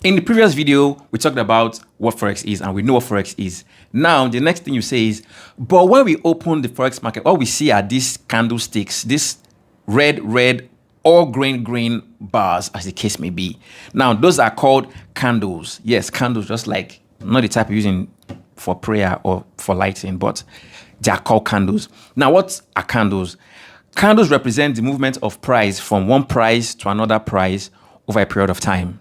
In the previous video, we talked about what forex is, and we know what forex is. Now, the next thing you say is, but when we open the forex market, what we see are these candlesticks, this red, or green bars, as the case may be. Now, those are called candles. Yes, candles, just like not the type you're using for prayer or for lighting, but they are called candles. Now, what are candles? Candles represent the movement of price from one price to another price over a period of time.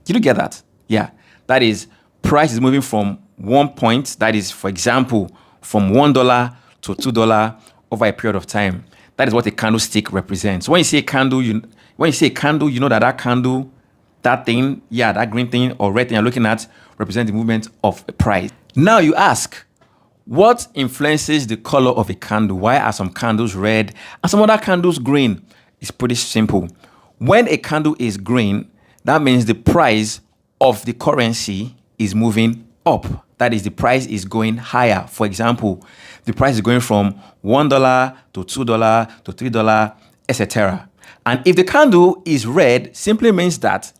Did you get that? Yeah. That is, price is moving from one point, that is, for example, from $1 to $2 over a period of time. That is what a candlestick represents. When you say candle, you know that candle, that thing, yeah, that green thing or red thing you're looking at represents the movement of a price. Now you ask, what influences the color of a candle? Why are some candles red and some other candles green? It's pretty simple. When a candle is green, that means the price of the currency is moving up. That is, the price is going higher. For example, the price is going from $1 to $2 to $3, etc. And if the candle is red, simply means that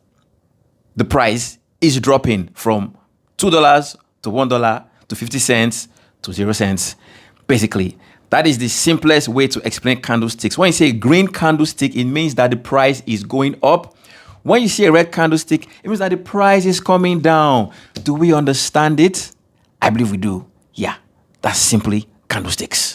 the price is dropping from $2 to $1 to 50 cents to 0 cents. Basically, that is the simplest way to explain candlesticks. When you say green candlestick, it means that the price is going up. When you see a red candlestick, it means that the price is coming down. Do we understand it? I believe we do. Yeah, that's simply candlesticks.